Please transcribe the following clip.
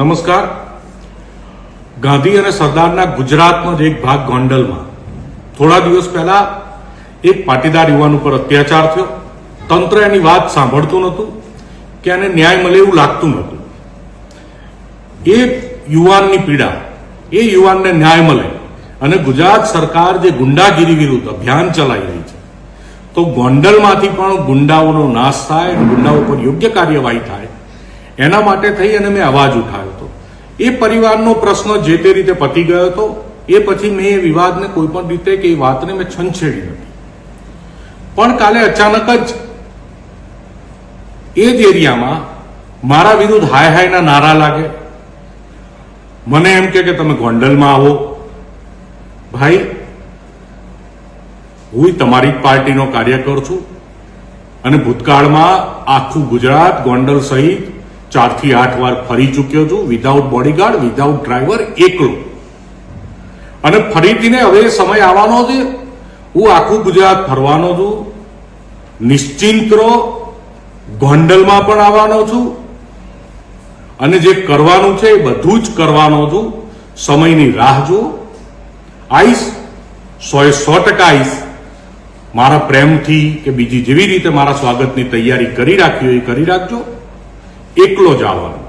નમસ્કાર. ગાંધી અને સરદારના ગુજરાતનો જ એક ભાગ ગોંડલમાં થોડા દિવસ પહેલા એક પાટીદાર યુવાન ઉપર અત્યાચાર થયો. તંત્ર એની વાત સાંભળતું નહોતું કે આને ન્યાય મળે એવું લાગતું નહોતું. એ યુવાનની પીડા, એ યુવાનને ન્યાય મળે અને ગુજરાત સરકાર જે ગુંડાગીરી વિરુદ્ધ અભિયાન ચલાવી રહી છે, તો ગોંડલમાંથી પણ ગુંડાઓનો નાશ થાય અને ગુંડાઓ પર યોગ્ય કાર્યવાહી થાય, એના માટે થઈ અને મેં અવાજ ઉઠાવ્યો હતો. એ પરિવારનો પ્રશ્ન જે તે રીતે પતી ગયો હતો. એ પછી મેં એ વિવાદને કોઈ પણ રીતે કે એ વાતને મેં છંછેડી નથી. પણ કાલે અચાનક જ એ જ એરિયામાં મારા વિરુદ્ધ હાય હાયના નારા લાગે. મને એમ કે તમે ગોંડલમાં આવો. ભાઈ, હું તમારી જ પાર્ટીનો કાર્યકર છું અને ભૂતકાળમાં આખું ગુજરાત ગોંડલ સહિત 4 થી 8 વાર ફરી ચૂક્યો છું, વિધાઉટ બોડીગાર્ડ, વિધાઉટ ડ્રાઈવર, એકલો. અને ફરીથી હવે સમય આવવાનો છે, હું આખું ગુજરાત ફરવાનો છું. નિશ્ચિંત રહો, ગોંડલમાં પણ આવવાનો છું અને જે કરવાનું છે એ બધું જ કરવાનો છું. સમયની રાહ જુઓ. આવીશ, 100% આવીશ. મારા પ્રેમથી કે બીજી જેવી રીતે મારા સ્વાગતની તૈયારી કરી રાખી હોય એ કરી રાખજો. એકલો જ આવવાનું.